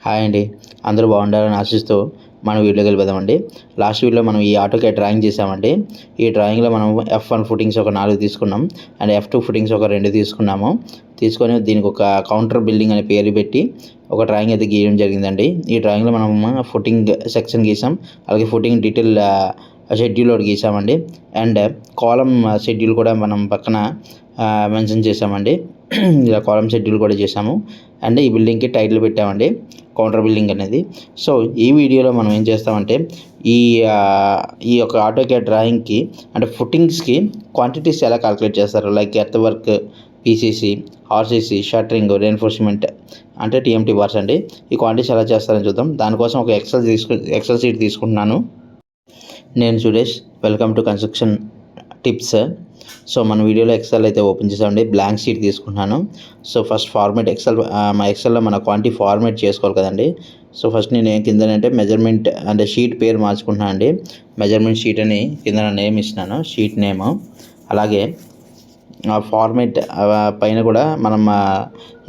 Hi అండి, అందరూ బాగుండాలని ఆశిస్తూ మనం వీడియోకి వెళ్ళిపోదామండి. లాస్ట్ వీడియోలో మనం ఈ ఆటోకేడ్ డ్రాయింగ్ చేసామండి. ఈ డ్రాయింగ్లో మనం F1 ఫుటింగ్స్ ఒక 4 తీసుకున్నాం అండ్ F2 ఫుటింగ్స్ ఒక 2 తీసుకున్నాము. తీసుకొని దీనికి ఒక కౌంటర్ బిల్డింగ్ అనే పేరు పెట్టి ఒక డ్రాయింగ్ అయితే గీయడం జరిగిందండి. ఈ డ్రాయింగ్లో మనం ఫుటింగ్ సెక్షన్ గీసాం, అలాగే ఫుటింగ్ డీటెయిల్ షెడ్యూల్ ఒకటి గీసామండి. అండ్ కాలం షెడ్యూల్ కూడా మనం పక్కన మెన్షన్ చేసామండి. ఇలా కాలం షెడ్యూల్ కూడా చేసాము. అండ్ ఈ బిల్డింగ్కి టైటిల్ పెట్టామండి, కౌంటర్ బిల్డింగ్ అనేది. సో ఈ వీడియోలో మనం ఏం చేస్తామంటే ఈ యొక్క ఆటోకేడ్ డ్రాయింగ్కి అంటే ఫుటింగ్స్కి క్వాంటిటీస్ ఎలా క్యాలిక్యులేట్ చేస్తారు, like earth work, PCC, RCC, shuttering, reinforcement అంటే టీఎంటీ బార్స్ అండి. ఈ క్వాంటిటీస్ ఎలా చేస్తారని చూద్దాం. దానికోసం ఒక ఎక్సెల్ షీట్ తీసుకుంటున్నాను. నేను Suresh, welcome to construction tips. So మన వీడియోలో ఎక్సెల్ అయితే ఓపెన్ చేసామండి. బ్లాంక్ షీట్ తీసుకుంటున్నాను. సో ఫస్ట్ ఫార్మేట్ మా ఎక్సెల్లో మన క్వాంటిటీ ఫార్మేట్ చేసుకోవాలి కదండి. సో ఫస్ట్ నేను కిందనంటే మెజర్మెంట్ అంటే షీట్ పేరు మార్చుకుంటున్నాను అండి. మెజర్మెంట్ షీట్ అని కింద నేమ్ ఇస్తున్నాను, షీట్ నేమ్. అలాగే ఫార్మేట్ పైన కూడా మనం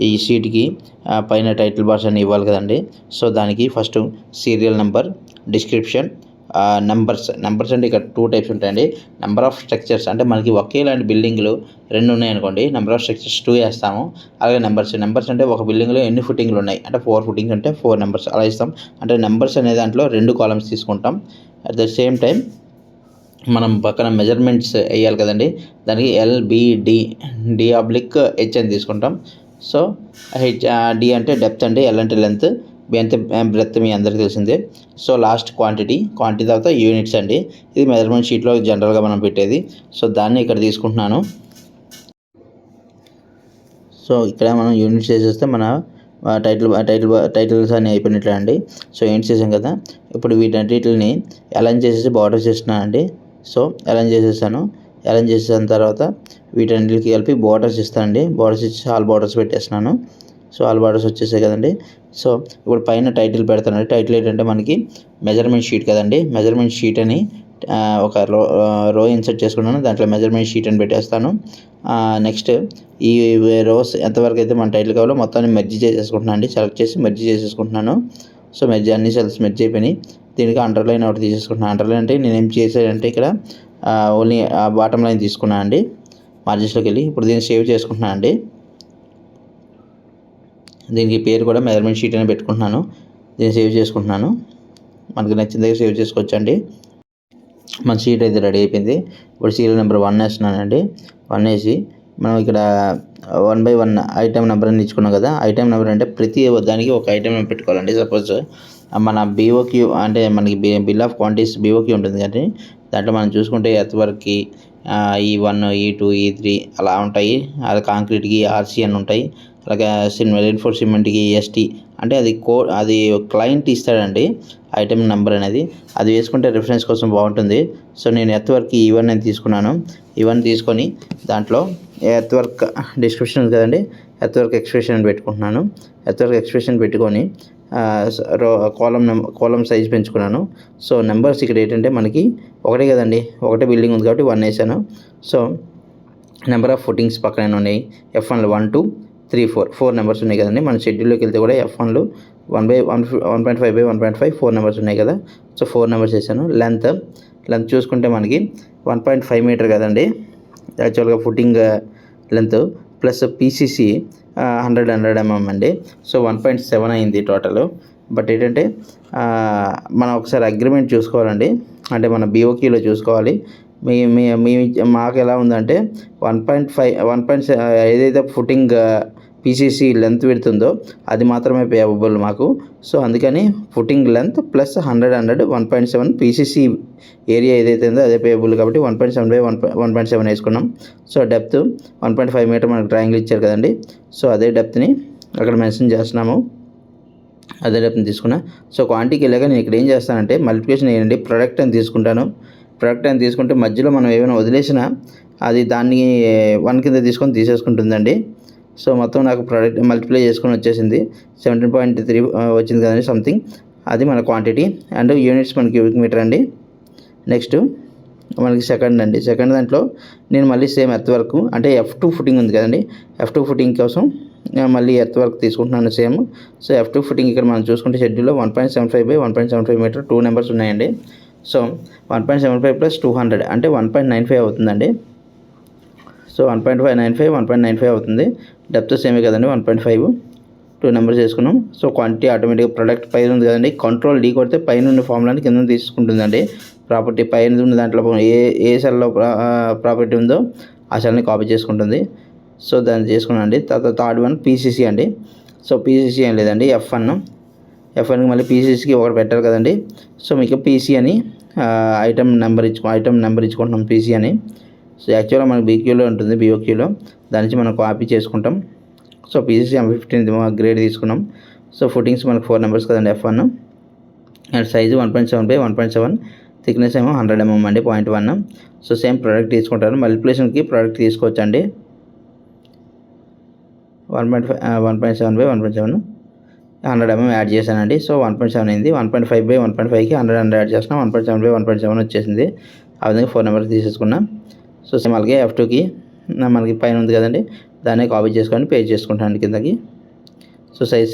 ఈ షీట్కి పైన టైటిల్ బార్స్ అని ఇవ్వాలి కదండి. సో దానికి first serial number, description, numbers అంటే ఇక్కడ 2 టైప్స్ ఉంటాయండి. నెంబర్ ఆఫ్ స్ట్రక్చర్స్ అంటే మనకి ఒకేలాంటి బిల్డింగ్లు 2 ఉన్నాయనుకోండి, నెంబర్ ఆఫ్ స్ట్రక్చర్స్ 2 వేస్తాము. అలాగే నెంబర్స్ అంటే ఒక బిల్డింగ్లో ఎన్ని ఫుటింగ్లు ఉన్నాయి అంటే 4 ఫుటింగ్స్ అంటే 4 నెంబర్స్ అలా ఇస్తాం. అంటే నెంబర్స్ అనే దాంట్లో 2 కాలమ్స్ తీసుకుంటాం. అట్ ద సేమ్ టైం మనం పక్కన మెజర్మెంట్స్ వేయాలి కదండి. దానికి D/H అని తీసుకుంటాం. సో D అంటే డెప్త్ అండి, L అంటే లెంత్, B అంటే బ్రెత్ మీ అందరికీ తెలిసిందే. సో లాస్ట్ క్వాంటిటీ తర్వాత యూనిట్స్ అండి. ఇది మెజర్మెంట్ షీట్లో జనరల్గా మనం పెట్టేది. సో దాన్ని ఇక్కడ తీసుకుంటున్నాను. సో ఇక్కడ మనం యూనిట్స్ చేసేస్తే మన టైటిల్స్ అన్నీ అయిపోయినట్లే అండి. సో యూనిట్స్ చేసాం కదా, ఇప్పుడు వీటన్నిటిని అలైన్ చేసేసి బార్డర్ చేస్తున్నాను అండి. సో అలైన్ చేసేసిన తర్వాత వీటన్నిటికి కలిపి బార్డర్స్ ఇస్తానండి. బార్డర్స్ ఇచ్చి ఆల్ బార్డర్స్ పెట్టేస్తున్నాను. సో ఆల్ బార్డర్స్ వచ్చేసాయి కదండి. సో ఇప్పుడు పైన టైటిల్ పెడతానండి. టైటిల్ ఏంటంటే మనకి మెజర్మెంట్ షీట్ కదండి. మెజర్మెంట్ షీట్ అని ఒక రో ఇన్సర్ట్ చేసుకున్నాను, దాంట్లో మెజర్మెంట్ షీట్ అని పెట్టేస్తాను. నెక్స్ట్ ఈ రోస్ ఎంతవరకు అయితే మన టైటిల్ కావాలో మొత్తాన్ని మెర్జ్ చేసేసుకుంటున్నాను అండి. సెలెక్ట్ చేసి మెర్జ్ చేసేసుకుంటున్నాను. సో అన్ని సెల్స్ మెర్జ్ అయిపోయినాయి. దీనికి అండర్లైన్ ఒకటి తీసేసుకుంటున్నాను. అండర్లైన్ అంటే నేను ఏం చేశానంటే ఇక్కడ ఓన్లీ బాటమ్ లైన్ తీసుకున్నాను అండి మార్జిన్స్లోకి వెళ్ళి. ఇప్పుడు దీన్ని సేవ్ చేసుకుంటున్నాను అండి. దీనికి పేరు కూడా మెజర్మెంట్ షీట్ అని పెట్టుకుంటున్నాను. దీన్ని సేవ్ చేసుకుంటున్నాను. మనకు నచ్చిన దగ్గర సేవ్ చేసుకోవచ్చండి. మన షీట్ అయితే రెడీ అయిపోయింది. ఇప్పుడు సీరియల్ నెంబర్ 1 వేస్తున్నానండి. 1 వేసి మనం ఇక్కడ 1 by 1 ఐటమ్ నెంబర్ అని ఇచ్చుకున్నాం కదా. ఐటమ్ నెంబర్ అంటే ప్రతి దానికి ఒక ఐటమ్ నెంబర్ పెట్టుకోవాలండి. సపోజ్ మన BOQ అంటే మనకి బిల్ ఆఫ్ క్వాంటిటీస్ BOQ ఉంటుంది కానీ దాంట్లో మనం చూసుకుంటే ఎర్త్ వర్క్కి E1, E2, E3 అలా ఉంటాయి. అది కాంక్రీట్కి RC అని ఉంటాయి. అలాగే రెయిన్ఫోర్స్మెంట్కి ST అంటే అది క్లయింట్ ఇస్తాడండి ఐటమ్ నెంబర్ అనేది. అది వేసుకుంటే రిఫరెన్స్ కోసం బాగుంటుంది. సో నేను ఎర్త్ వర్క్కి E1 అని తీసుకున్నాను. E1 తీసుకొని దాంట్లో ఎర్త్ వర్క్ డిస్క్రిప్షన్ ఉంది కదండి, ఎర్త్ వర్క్ ఎక్స్ప్రెషన్ పెట్టుకుంటున్నాను. ఎర్త్ వర్క్ ఎక్స్ప్రెషన్ పెట్టుకొని కాలం సైజ్ పెంచుకున్నాను. సో నెంబర్స్ ఇక్కడ ఏంటంటే మనకి ఒకటే కదండి, ఒకటే బిల్డింగ్ ఉంది కాబట్టి 1 వేసాను. సో నెంబర్ ఆఫ్ ఫుటింగ్స్ పక్కన ఉన్నాయి. F1 1 2 3 4 నెంబర్స్ ఉన్నాయి కదండి. మన షెడ్యూల్లోకి వెళ్తే కూడా F1 1/5 by 1.5 4 నెంబర్స్ ఉన్నాయి కదా. సో 4 నెంబర్స్ వేసాను. లెంత్ చూసుకుంటే మనకి 1.5 మీటర్ కదండి యాక్చువల్గా footing length, plus PCC 100 mm అండి. సో 1.7 అయింది టోటల్. బట్ ఏంటంటే మనం ఒకసారి అగ్రిమెంట్ చూసుకోవాలండి, అంటే మన BOQలో చూసుకోవాలి. మాకు ఎలా ఉందంటే 1.5 ఏదైతే ఫుటింగ్ పీసీసీ లెంత్ పెడుతుందో అది మాత్రమే పేయబుల్ మాకు. సో అందుకని footing length plus 100 1.7 PCC area ఏదైతే ఉందో అదే పేయబుల్ కాబట్టి 1.7 by 1.7 వేసుకున్నాం. సో డెప్త్ 1.5 మీటర్ మనకు ట్రయాంగిల్ ఇచ్చారు కదండి. సో అదే డెప్త్ని అక్కడ మెన్షన్ చేస్తున్నాము, అదే డెప్త్ని తీసుకున్నా. సో క్వాంటిటీకి వెళ్ళాక నేను ఇక్కడ ఏం చేస్తానంటే మల్టిప్లికేషన్ ఏంటంటే ప్రొడక్ట్ అని తీసుకుంటాను. ప్రొడక్ట్ అని తీసుకుంటే మధ్యలో మనం ఏమైనా వదిలేసినా అది దాన్ని 1 కింద తీసుకొని తీసేసుకుంటుందండి. సో మొత్తం నాకు ప్రొడక్ట్ మల్టిప్లై చేసుకొని వచ్చేసింది 17.3 వచ్చింది కదండి సంథింగ్. అది మన క్వాంటిటీ. అండ్ యూనిట్స్ మన క్యూబిక్ మీటర్ అండి. నెక్స్ట్ మనకి సెకండ్ దాంట్లో నేను మళ్ళీ సేమ్ ఎర్త్ వర్క్ అంటే F2 ఫుటింగ్ ఉంది కదండి. F2 ఫుటింగ్ కోసం మళ్ళీ ఎర్త్ వర్క్ తీసుకుంటున్నాను సేమ్. సో F2 ఫుటింగ్ ఇక్కడ మనం చూసుకుంటే షెడ్యూల్లో 1.75/1.75 మీటర్ 2 నెంబర్స్ ఉన్నాయండి. సో 1.75 + 200 అంటే 1.95 అవుతుందండి. సో 1.595 1.95 అవుతుంది. డెప్త్ సేమే కదండి 1.5, 2 నెంబర్స్ చేసుకున్నాం. సో క్వాంటిటీ ఆటోమేటిక్గా ప్రొడక్ట్ పైన ఉంది కదండి, కంట్రోల్ D కొడితే పైన ఉన్న ఫార్ములాని కింద తీసుకుంటుందండి. ప్రాపర్టీ పైన ఉన్న దాంట్లో ఏ సెల్లో ప్రాపర్టీ ఉందో ఆ సెల్ని కాపీ చేసుకుంటుంది. సో దాన్ని చేసుకున్నానండి. తర్వాత థర్డ్ వన్ PCC అండి. సో PCC ఏం లేదండి, F1కి మళ్ళీ PCCకి ఒకటి పెట్టారు కదండి. సో మీకు PC అని ఐటమ్ నెంబర్ ఇచ్చుకుంటున్నాం PC అని. సో యాక్చువల్గా మనకు BQలో ఉంటుంది, BOQలో దాని నుంచి మనం కాపీ చేసుకుంటాం. సో PCC M15 గ్రేడ్ తీసుకున్నాం. సో ఫుటింగ్స్ మనకు 4 నెంబర్స్ కదండి F1 అండ్ సైజు 1.7/1.7, థిక్నెస్ ఏమో 100 mm అండి 0.1. సో సేమ్ ప్రోడక్ట్ తీసుకుంటారు. మల్టిప్లికేషన్కి ప్రోడక్ట్ తీసుకోవచ్చండి. 1.7/1.7 100 mm యాడ్ చేశానండి. సో 1.7 అయింది. 1.5/1.5కి 100 యాడ్ చేస్తున్నాం. 1.7/1.7 వచ్చేసింది. ఆ విధంగా 4 నెంబర్స్ తీసేసుకున్నాం. సో సేమ్ అలాగే F2కి మనకి పైన ఉంది కదండి, దాన్ని కాపీ చేసుకొని పేస్ట్ చేసుకుంటాను కిందకి. సో సైజ్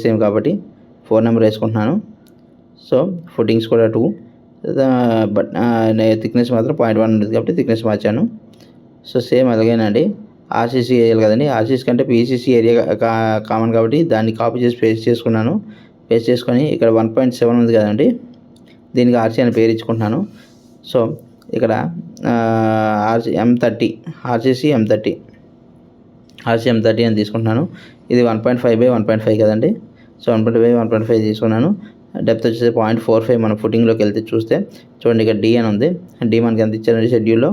సేమ్ కాబట్టి 4 నెంబర్ వేసుకుంటున్నాను. సో ఫుటింగ్స్ కూడా 2, బట్ థిక్నెస్ మాత్రం 0.1 ఉంటుంది కాబట్టి థిక్నెస్ మార్చాను. సో సేమ్ అలాగేనండి. RCC వేయాలి కదండి, RCC కంటే PCC ఏరియా కామన్ కాబట్టి దాన్ని కాపీ చేసి పేస్ట్ చేసుకున్నాను. పేస్ట్ చేసుకొని ఇక్కడ 1.7 ఉంది కదండి, దీనికి RC అని పేరు ఇచ్చుకుంటున్నాను. సో ఇక్కడ RCC M30 అని తీసుకుంటున్నాను. ఇది 1.5/1.5 కదండి. సో 1.5/1.5 తీసుకున్నాను. డెప్త్ వచ్చేసి 0.45. మనం ఫుటింగ్లోకి వెళ్తే చూస్తే చూడండి, ఇక్కడ D అని ఉంది. D మనకి ఎంత ఇచ్చారండి షెడ్యూల్లో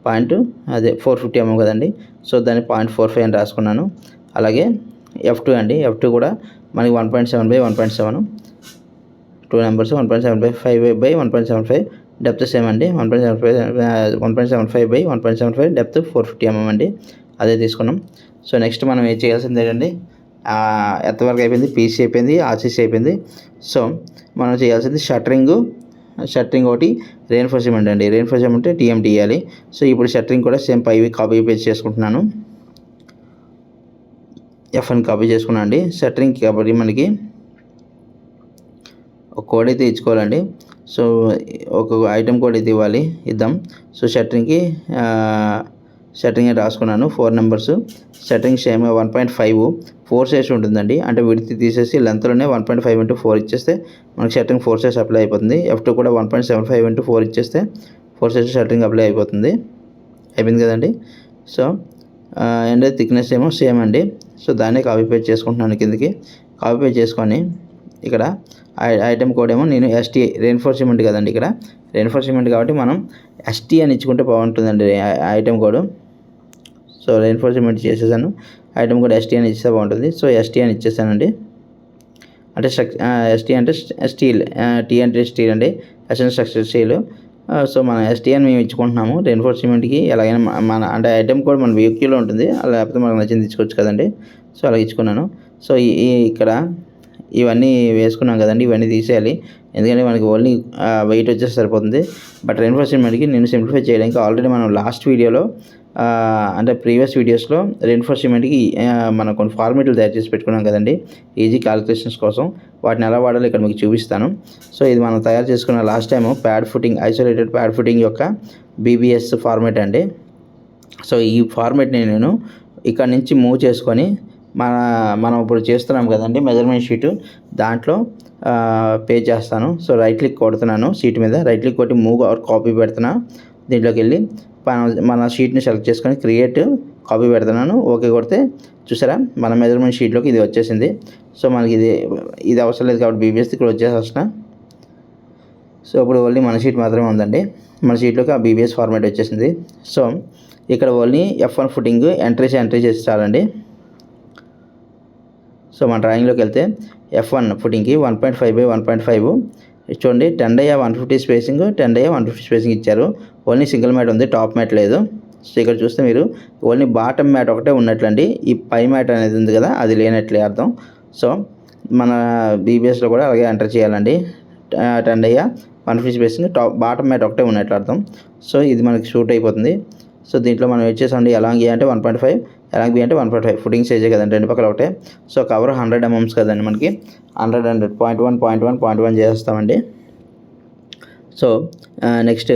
450 mm కదండి. సో దాన్ని 0.45 అని రాసుకున్నాను. అలాగే F2 అండి. F2 కూడా మనకి 1.7/1.7 2 నెంబర్స్ 1.75/1.75 డెప్త్ సేమ్ అండి. 1.75/1.75 డెప్త్ 450 mm అండి. అదే తీసుకున్నాం. సో నెక్స్ట్ మనం ఏం చేయాల్సింది ఏంటండి, ఎర్త్ వర్క్ అయిపోయింది, PC అయిపోయింది, RCC అయిపోయింది. సో మనం చేయాల్సింది షట్టరింగ్ ఒకటి, రెయిన్ఫోర్స్మెంట్ అండి. రెయిన్ఫోర్స్మెంట్ TMT ఇవ్వాలి. సో ఇప్పుడు షట్టరింగ్ కూడా సేమ్ పైవి కాపీ పేస్ట్ చేసుకుంటున్నాను. F1 కాపీ చేసుకున్నాను అండి. షట్టరింగ్ కాబట్టి మనకి ఒక కోడ్ అయితే ఇచ్చుకోవాలండి. సో ఒక ఐటమ్ కోడ్ అయితే ఇద్దాం. సో షట్టరింగ్కి షట్టరింగ్ రాసుకున్నాను 4 నెంబర్స్. షట్టరింగ్ సేమ్ 1.5 4 సైజ్ ఉంటుందండి. అంటే విడ్త్ తీసేసి లెంత్లోనే 1.5 × 4 ఇచ్చేస్తే మనకి షట్టరింగ్ 4 సైజ్ అప్లై అయిపోతుంది. F2 కూడా 1.75 × 4 ఇచ్చేస్తే 4 సైజ్ షట్టరింగ్ అప్లై అయిపోయింది కదండి. సో అండ్ థిక్నెస్ ఏమో సేమ్ అండి. సో దాన్నే కాపీ పేస్ట్ చేసుకుంటున్నాను కిందకి. కాపీ పేస్ట్ చేసుకొని ఇక్కడ ఐటమ్ కోడ్ ఏమో నేను ST రెయిన్ఫోర్స్మెంట్ కదండి, ఇక్కడ రెయిన్ఫోర్స్మెంట్ కాబట్టి మనం ST అని ఇచ్చుకుంటే బాగుంటుందండి ఐటమ్ కోడ్. సో రెయిన్ఫోర్స్మెంట్ చేసేసాను. ఐటమ్ కోడ్ ST అని ఇస్తే బాగుంటుంది. సో ST అని ఇచ్చేసానండి. అంటే ST అంటే స్టీల్, T అంటే స్టీల్ అండి, S అంటే స్ట్రక్చర్ స్టీల్. సో మనం ST అని మేము ఇచ్చుకుంటున్నాము రెయిన్ఫోర్స్మెంట్కి. ఎలాగైనా మన అంటే ఐటమ్ కోడ్ మన BOQలో ఉంటుంది, అలా లేకపోతే మనకు నచ్చింది ఇచ్చుకోవచ్చు కదండి. సో అలా ఇచ్చుకున్నాను. సో ఇక్కడ ఇవన్నీ వేసుకున్నాం కదండి, ఇవన్నీ తీసేయాలి. ఎందుకంటే మనకి ఓన్లీ వెయిట్ వచ్చేసి సరిపోతుంది. బట్ రెయిన్ఫోర్స్మెంట్కి నేను సింప్లిఫై చేయడానికి ఆల్రెడీ మనం లాస్ట్ వీడియోలో అంటే ప్రీవియస్ వీడియోస్లో రెయిన్ఫోర్స్మెంట్కి మనం కొన్ని ఫార్మేట్లు తయారు చేసి పెట్టుకున్నాం కదండి ఈజీ క్యాలిక్యులేషన్స్ కోసం. వాటిని ఎలా వాడాలో ఇక్కడ మీకు చూపిస్తాను. సో ఇది మనం తయారు చేసుకున్న last time isolated pad footing యొక్క BBS ఫార్మేట్ అండి. సో ఈ ఫార్మేట్ని నేను ఇక్కడ నుంచి మూవ్ చేసుకొని మనం ఇప్పుడు చేస్తున్నాం కదండి మెజర్మెంట్ షీటు, దాంట్లో పేస్ట్ చేస్తాను. సో రైట్ క్లిక్ కొడుతున్నాను, షీట్ మీద రైట్ క్లిక్ కొట్టి మూవ్ ఆర్ కాపీ పెడుతున్నా. దీంట్లోకి వెళ్ళి మన షీట్ని సెలెక్ట్ చేసుకొని క్రియేట్ కాపీ పెడుతున్నాను. ఓకే కొడితే చూసారా మన మెజర్మెంట్ షీట్లోకి ఇది వచ్చేసింది. సో మనకి ఇది అవసరం లేదు కాబట్టి BBS ఇక్కడ వచ్చేసిన. సో ఇప్పుడు ఓన్లీ మన షీట్ మాత్రమే ఉందండి. మన షీట్లోకి ఆ BBS ఫార్మాట్ వచ్చేసింది. సో ఇక్కడ ఓన్లీ F1 ఫుటింగ్ ఎంట్రీ చేసి చాలండి. సో మన డ్రాయింగ్లోకి వెళ్తే F1 ఫుటింగ్కి 1.5/1.5 చూడండి, 10/150 స్పేసింగ్, 10/150 స్పేసింగ్ ఇచ్చారు. ఓన్లీ సింగిల్ మ్యాట్ ఉంది, టాప్ మ్యాట్ లేదు. సో ఇక్కడ చూస్తే మీరు ఓన్లీ బాటమ్ మ్యాట్ ఒకటే ఉన్నట్లండి. ఈ పై మ్యాట్ అనేది ఉంది కదా, అది లేనట్లే అర్థం. సో మన BBSలో కూడా అలాగే ఎంటర్ చేయాలండి. 10/150 స్పేసింగ్, బాటమ్ మ్యాట్ ఒకటే ఉన్నట్లు అర్థం. సో ఇది మనకి షూట్ అయిపోతుంది. సో దీంట్లో మనం వచ్చేసండి ఎలాంగ్ అంటే 1.5, ఎలాంగ్ బి అంటే 1.5 ఫుటింగ్ సైజే కదండి, రెండు పక్కల ఒకటే. సో కవర్ 100 mm కదండి మనకి, 100 0.1 చేస్తామండి. సో నెక్స్ట్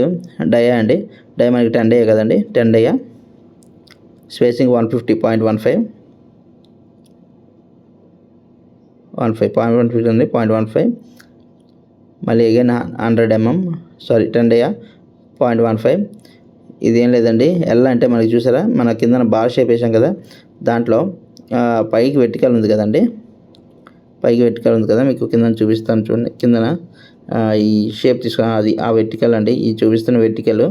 డయా అండి, డయా మనకి 10 డయా కదండి, 10 డయా స్పేసింగ్ 150.15 ఉంది, 0.15. మళ్ళీ అగైన్ 100 mm 10 డయా 0.15. ఇదేం లేదండి, ఎల్ అంటే మనకి చూసారా మన కిందన బార్ షేప్ వేసాం కదా, దాంట్లో పైకి వెర్టికల్ ఉంది కదండి, పైకి వెర్టికల్ ఉంది కదా, మీకు కింద చూపిస్తాను చూడండి. కిందన ఈ షేప్ తీసుకున్నాం, అది ఆ వెర్టికల్ అండి, ఈ చూపిస్తున్న వెర్టికల్.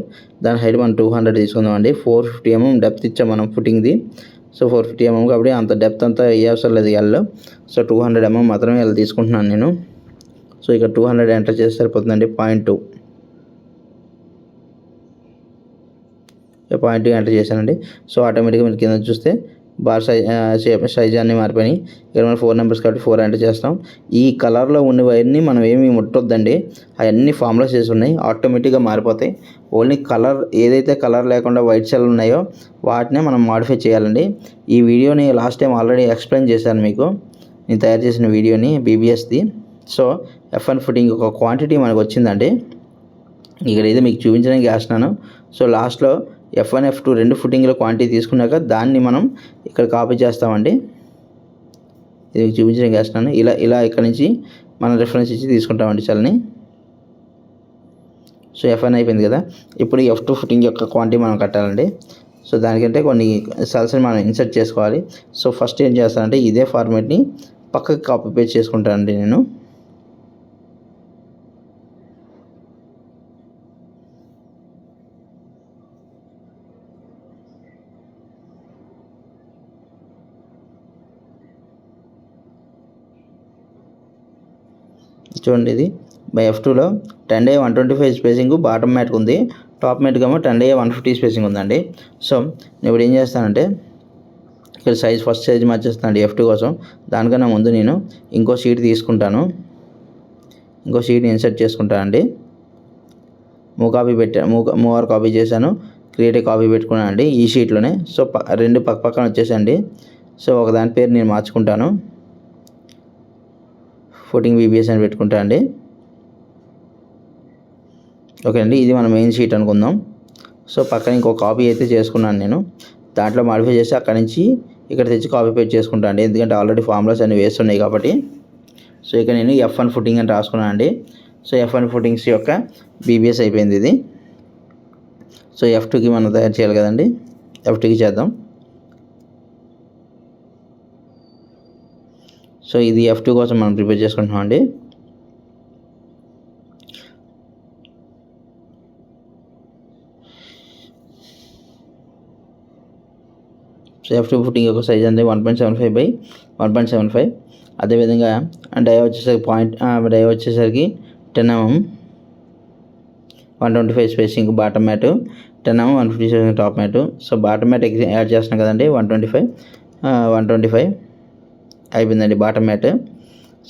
దాని హైట్ మనం 200 తీసుకుందాం అండి. 450 mm డెప్త్ ఇచ్చాం మనం ఫుటింగ్ది. సో 450 mm కాబట్టి అంత డెప్త్ అంతా ఏ అవసరం లేదు ఎల్. సో 200 mm మాత్రమే ఎల్ తీసుకుంటున్నాను నేను. సో ఇక్కడ 200 ఎంటర్ చేస్తే సరిపోతుందండి. 0.2 ఎంటర్ చేశానండి. సో ఆటోమేటిక్గా మీరు కింద చూస్తే బార్ సైజ్ అన్నీ మారిపోయినాయి. ఇక్కడ మనం 4 నెంబర్స్ కాబట్టి 4 ఎంటర్ చేస్తాం. ఈ కలర్లో ఉన్నవన్నీ మనం ఏమి ముట్టొద్దండి, అవన్నీ ఫార్ములాస్ చేసి ఉన్నాయి, ఆటోమేటిక్గా మారిపోతాయి. ఓన్లీ కలర్ ఏదైతే కలర్ లేకుండా వైట్ సెల్ ఉన్నాయో వాటినే మనం మాడిఫై చేయాలండి. ఈ వీడియోని లాస్ట్ టైం ఆల్రెడీ ఎక్స్ప్లెయిన్ చేశాను మీకు, నేను తయారు చేసిన వీడియోని బీబీఎస్ది. సో F1 ఫుటింగ్ ఒక క్వాంటిటీ మనకు వచ్చిందండి, ఇక్కడ అయితే మీకు చూపించడానికి వేస్తున్నాను. సో లాస్ట్లో F1 F2 రెండు ఫుటింగ్ల క్వాంటిటీ తీసుకున్నాక దాన్ని మనం ఇక్కడ కాపీ చేస్తామండి. ఇది చూపించడానికి వేస్తున్నాను. ఇలా ఇక్కడ నుంచి మనం రిఫరెన్స్ ఇచ్చి తీసుకుంటామండి సెల్ని. సో F1 అయిపోయింది కదా, ఇప్పుడు F2 ఫుటింగ్ యొక్క క్వాంటిటీ మనం కట్టాలండి. సో దానికంటే కొన్ని సెల్స్ని మనం ఇన్సర్ట్ చేసుకోవాలి. సో ఫస్ట్ ఏం చేస్తానంటే ఇదే ఫార్మేట్ని పక్కకి కాపీ పేస్ట్ చేసుకుంటానండి నేను. చూడండి, ఇది బై F2లో 10 డయా 125 స్పేసింగ్ బాటమ్ మ్యాట్కి ఉంది, టాప్ మ్యాట్కి ఏమో 10 డయా 150 స్పేసింగ్ ఉందండి. సో నేను ఇప్పుడు ఏం చేస్తానంటే ఇక్కడ ఫస్ట్ సైజ్ మార్చేస్తానండి F2 కోసం. దానికన్నా ముందు నేను ఇంకో షీట్ తీసుకుంటాను, ఇంకో షీట్ని ఇన్సర్ట్ చేసుకుంటానండి. మూవర్ కాపీ చేశాను, క్రియేట్ కాపీ పెట్టుకున్నాను అండి ఈ షీట్లోనే. సో రెండు పక్కన వచ్చేసండి. సో ఒకదాని పేరు నేను మార్చుకుంటాను, ఫుటింగ్ బీబీఎస్ అని పెట్టుకుంటా అండి. ఓకే అండి, ఇది మన మెయిన్ షీట్ అనుకుందాం. సో పక్కన ఇంకో కాపీ అయితే చేసుకున్నాను నేను, దాంట్లో మాడిఫై చేసి అక్కడి నుంచి ఇక్కడ తెచ్చి కాపీ పేస్ట్ చేసుకుంటాను అండి, ఎందుకంటే ఆల్రెడీ ఫార్ములాస్ అన్ని వేస్తున్నాయి కాబట్టి. సో ఇక్కడ నేను F1 ఫుటింగ్ అని రాసుకున్నాను అండి. సో F1 ఫుటింగ్స్ యొక్క బీబీఎస్ అయిపోయింది ఇది. సో F2కి మనం తయారు చేయాలి కదండి, F2కి చేద్దాం. సో ఇది F2 కోసం మనం ప్రిపేర్ చేసుకుంటున్నాం అండి. సో F2 ఫుటింగ్ యొక్క సైజ్ అంటే 1.75/1.75. అదేవిధంగా డయా వచ్చేసరికి 10 mm 125 spacing bottom mat, 10 mm 150 spacing top mat. So bottom mat add చేస్తున్నాం కదండి, 125 అయిపోయిందండి బాటమ్ మ్యాట్.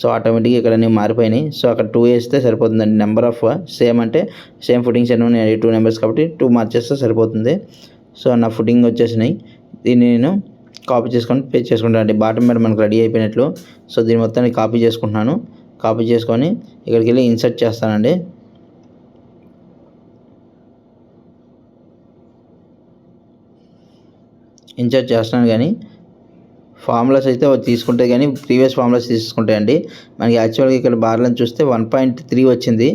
సో ఆటోమేటిక్గా ఇక్కడ అన్నీ మారిపోయినాయి. సో అక్కడ 2 వేస్తే సరిపోతుందండి. నెంబర్ ఆఫ్ సేమ్ ఫుటింగ్స్ ఎన్ని ఉన్నాయి, 2 నెంబర్స్ కాబట్టి 2 మార్చేస్తే సరిపోతుంది. సో నా ఫుటింగ్ వచ్చేసినాయి, దీన్ని నేను కాపీ చేసుకొని పేస్ట్ చేసుకుంటాను అండి. బాటమ్ మ్యాట్ మనకు రెడీ అయిపోయినట్లు. సో దీని మొత్తాన్ని కాపీ చేసుకుంటున్నాను, కాపీ చేసుకొని ఇక్కడికి వెళ్ళి ఇన్సర్ట్ చేస్తానండి. ఇన్సర్ట్ చేస్తున్నాను కానీ ఫార్ములాస్ అయితే తీసుకుంటే కానీ ప్రీవియస్ ఫార్ములాస్ తీసుకుంటాయండి. మనకి యాక్చువల్గా ఇక్కడ బార్లను చూస్తే 1.3 వచ్చింది,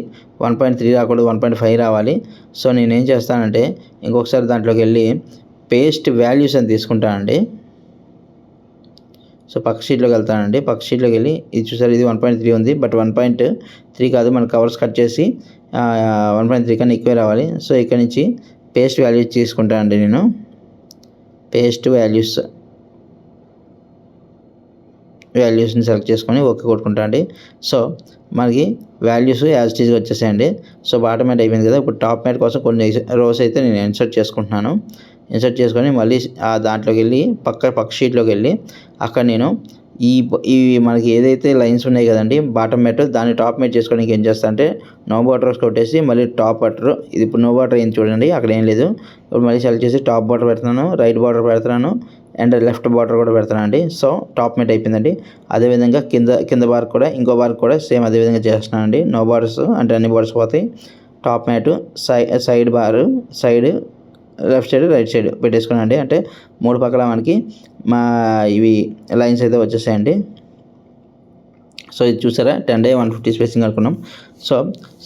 1.3 రాకూడదు, 1.5 రావాలి. సో నేనేం చేస్తానంటే ఇంకొకసారి దాంట్లోకి వెళ్ళి పేస్ట్ వాల్యూస్ అని తీసుకుంటానండి. సో పక్క షీట్లోకి వెళ్తానండి, పక్క షీట్లోకి వెళ్ళి ఇది చూసారు, ఇది 1.3 ఉంది, బట్ 1.3 కాదు, మన కవర్స్ కట్ చేసి 1.3 కన్నా ఎక్కువే రావాలి. సో ఇక్కడ నుంచి పేస్ట్ వాల్యూస్ తీసుకుంటానండి నేను, పేస్ట్ వాల్యూస్ని సెలెక్ట్ చేసుకొని ఓకే కొట్టుకుంటా అండి. సో మనకి వాల్యూస్ యాజ్ టీజ్గా వచ్చేసాయండి. సో బాటమ్ మ్యాట్ అయిపోయింది కదా, ఇప్పుడు టాప్ మ్యాట్ కోసం కొన్ని రోస్ అయితే నేను ఇన్సర్ట్ చేసుకుంటున్నాను. ఇన్సర్ట్ చేసుకొని మళ్ళీ దాంట్లోకి వెళ్ళి పక్క షీట్లోకి వెళ్ళి అక్కడ నేను ఈ మనకి ఏదైతే లైన్స్ ఉన్నాయి కదండి బాటమ్ మ్యాట్, దాన్ని టాప్ మ్యాట్ చేసుకోవడానికి ఏం చేస్తా అంటే నో బార్డర్స్ కొట్టేసి మళ్ళీ టాప్ బార్డర్, ఇది ఇప్పుడు నో బార్డర్ ఏంటి చూడండి, అక్కడ ఏం లేదు. ఇప్పుడు మళ్ళీ సెలెక్ట్ చేసి టాప్ బార్డర్ పెడుతున్నాను, రైట్ బార్డర్ పెడుతున్నాను, అండ్ లెఫ్ట్ బార్డర్ కూడా పెడతానండి. సో టాప్ మెట్ అయిపోయిందండి. అదేవిధంగా కింద బార్ కూడా ఇంకో బార్ కూడా సేమ్ అదేవిధంగా చేస్తున్నానండి. నో బార్డర్స్ అంటే అన్ని బార్డర్స్ పోతాయి. Top mat side bar side left side right side పెట్టేసుకున్నానండి. అంటే 3 పక్కల మనకి ఇవి లైన్స్ అయితే వచ్చేసాయండి. సో ఇది చూసారా 10 150 స్పేసింగ్ అనుకున్నాం. సో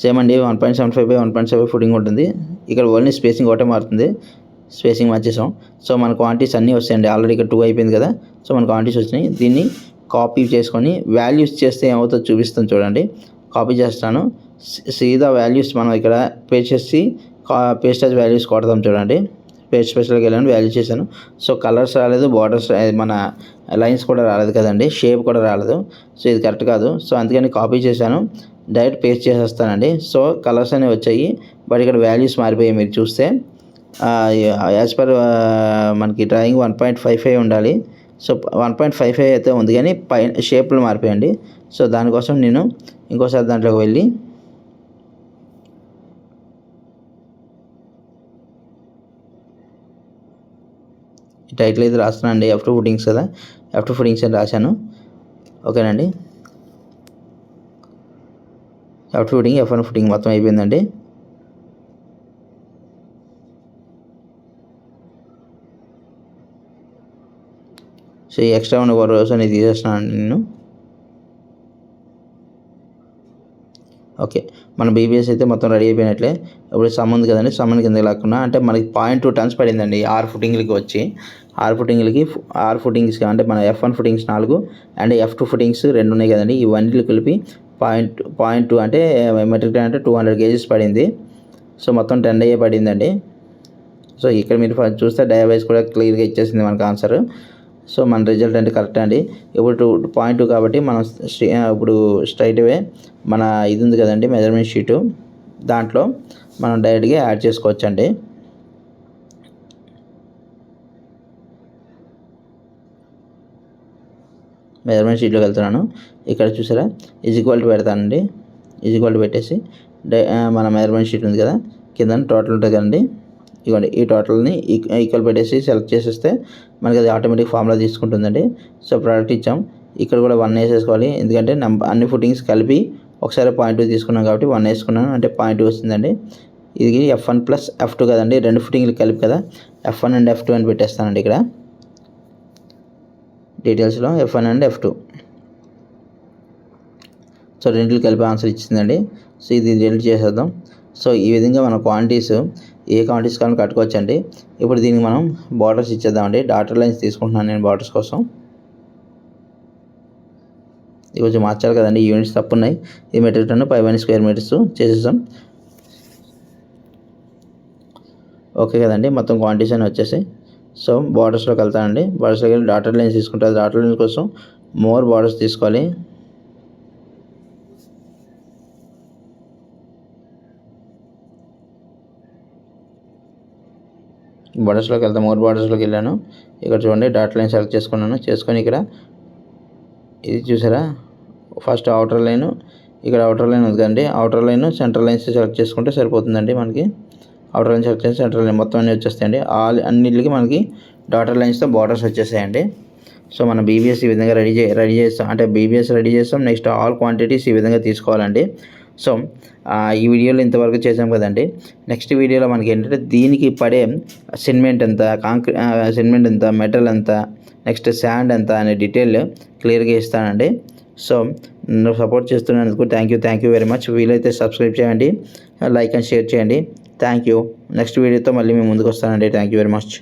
సేమ్ అండి 1.75/1.75 ఫుటింగ్ ఉంటుంది. ఇక్కడ ఓన్లీ స్పేసింగ్ ఒకటే మారుతుంది. స్పేసింగ్ మార్చేసాం. సో మన క్వాంటిటీస్ అన్నీ వస్తాయండి. ఆల్రెడీ ఇక్కడ 2 అయిపోయింది కదా. సో మన క్వాంటిటీస్ వచ్చినాయి. దీన్ని కాపీ చేసుకొని వాల్యూస్ చేస్తే ఏమవుతుందో చూపిస్తాను చూడండి. కాపీ చేస్తాను. సీదా వాల్యూస్ మనం ఇక్కడ పేస్ట్ చేసి పేస్ట్ యాజ్ వాల్యూస్ కొడతాం చూడండి. పేస్ట్ స్పెషల్కి వెళ్ళాను, వాల్యూ చేశాను. సో కలర్స్ రాలేదు, బార్డర్స్ మన లైన్స్ కూడా రాలేదు కదండి, షేప్ కూడా రాలేదు. సో ఇది కరెక్ట్ కాదు. సో అందుకని కాపీ చేశాను, డైరెక్ట్ పేస్ట్ చేసేస్తానండి. సో కలర్స్ అనేవి వచ్చాయి, బట్ ఇక్కడ వాల్యూస్ మారిపోయాయి. మీరు చూస్తే యాజ్ పర్ మనకి డ్రాయింగ్ 1.55 ఉండాలి. సో 1.55 అయితే ఉంది, కానీ పైన షేప్లు మారిపోయండి. సో దానికోసం నేను ఇంకోసారి దాంట్లోకి వెళ్ళి టైటిల్ అయితే రాస్తున్నాను అండి. F2 ఫుటింగ్స్ కదా, F2 ఫుటింగ్స్ అని రాశాను. ఓకేనండి. F2 ఫుటింగ్ F1 ఫుటింగ్ మొత్తం అయిపోయిందండి. సో ఈ ఎక్స్ట్రా ఉన్న రోజు అనేది తీసేస్తున్నాను నేను. ఓకే, మన బీబీఎస్ అయితే మొత్తం రెడీ అయిపోయినట్లే. ఇప్పుడు సమ్ ఉంది కదండి, సమ్మన్ కిందకి లాక్కున్నా అంటే మనకి 0.2 టన్స్ పడిందండి 6 ఫుటింగ్లకి వచ్చి. 6 ఫుటింగ్స్ అంటే మన F1 footings 4 and F2 footings 2 ఉన్నాయి కదండి. ఇవన్నీ కలిపి 0.2 అంటే మెట్రిక్ టన్ అంటే 200 kgs పడింది. సో మొత్తం 10 డై పడిందండి. సో ఇక్కడ మీరు చూస్తే డయాబైస్ కూడా క్లియర్గా ఇచ్చేసింది మనకు ఆన్సర్. సో మన రిజల్ట్ అంటే కరెక్ట్ అండి. ఇప్పుడు 0.2 కాబట్టి మనం ఇప్పుడు స్ట్రైట్ అవే మన ఇది ఉంది కదండి మెజర్మెంట్ షీటు, దాంట్లో మనం డైరెక్ట్గా యాడ్ చేసుకోవచ్చు అండి. మెజర్మెంట్ షీట్లోకి వెళ్తున్నాను. ఇక్కడ చూసారా ఈక్వాలిటీ పెడతానండి. ఈక్వాలిటీ పెట్టేసి మన మెజర్మెంట్ షీట్ ఉంది కదా, కింద టోటల్ ఉంటుంది కదండి, ఇవ్వండి ఈ టోటల్ని ఈక్వల్ పెట్టేసి సెలెక్ట్ చేసేస్తే మనకి అది ఆటోమేటిక్ ఫార్ములా తీసుకుంటుందండి. సో ప్రోడక్ట్ ఇచ్చాం, ఇక్కడ కూడా 1 వేసేసుకోవాలి. ఎందుకంటే అన్ని ఫుటింగ్స్ కలిపి ఒకసారి 0.2 తీసుకున్నాం కాబట్టి 1 వేసుకున్నాను, అంటే 0.2 వస్తుందండి. ఇది F1 ప్లస్ F2 కదండి, 2 ఫుటింగ్లు కలిపి కదా, F1 అండ్ F2 అని పెట్టేస్తానండి. ఇక్కడ డీటెయిల్స్లో F1 అండ్ F2. సో రెండింటికి కలిపి ఆన్సర్ ఇచ్చిందండి. సో ఇది డిలీట్ చేసేద్దాం. సో ఈ విధంగా మన క్వాంటిటీస్ ఏ క్వాంటిటీస్ కానీ కట్టుకోవచ్చు అండి. ఇప్పుడు దీనికి మనం బార్డర్స్ ఇచ్చేద్దామండి. డాటర్ లైన్స్ తీసుకుంటున్నాను నేను బార్డర్స్ కోసం. ఇది కొంచెం మార్చాలి కదండి, యూనిట్స్ తప్పు ఉన్నాయి. ఈ మెట్రిక్ టన్ 5 స్క్వేర్ మీటర్స్ చేసేసాం. ఓకే కదండి, మొత్తం క్వాంటిటీస్ అని వచ్చేసాయి. సో బార్డర్స్లోకి వెళ్తానండి. బార్డర్స్లోకి వెళ్ళి డాటర్ లైన్స్ తీసుకుంటారు. డాటర్ లైన్స్ కోసం మోర్ బార్డర్స్ తీసుకోవాలి. బార్డర్స్లోకి వెళ్తాం, మోర్ బార్డర్స్లోకి వెళ్ళాను. ఇక్కడ చూడండి డాట్ లైన్ సెలెక్ట్ చేసుకున్నాను. చేసుకొని ఇక్కడ ఇది చూసారా, ఫస్ట్ అవుటర్ లైన్, ఇక్కడ అవుటర్ లైన్ ఉంది కదండి, outer line central lions select చేసుకుంటే సరిపోతుందండి. మనకి అవుటర్ లైన్ సెలెక్ట్ చేసి సెంట్రల్ లైన్ మొత్తం అన్నీ వచ్చేస్తాయండి. అన్నిటికి మనకి డాటర్ లైన్స్తో బార్డర్స్ వచ్చేసాయండి. సో మన బీబీఎస్ ఈ విధంగా రెడీ చేస్తాం, అంటే బీబీఎస్ రెడీ చేస్తాం. నెక్స్ట్ ఆల్ క్వాంటిటీస్ ఈ విధంగా తీసుకోవాలండి. సో ఈ వీడియోలో ఇంతవరకు చేసాం కదండి. నెక్స్ట్ వీడియోలో మనకి ఏంటంటే దీనికి పడే సిమెంట్ ఎంత, సిమెంట్ ఎంత, మెటల్ ఎంత, నెక్స్ట్ శాండ్ ఎంత అనే డీటెయిల్ క్లియర్గా ఇస్తానండి. సో నన్ను సపోర్ట్ చేస్తున్నందుకు థ్యాంక్ యూ వెరీ మచ్. వీలైతే సబ్స్క్రైబ్ చేయండి, లైక్ అండ్ షేర్ చేయండి. Thank you. నెక్స్ట్ వీడియోతో మళ్ళీ మేము ముందుకు వస్తానండి. Thank you very much.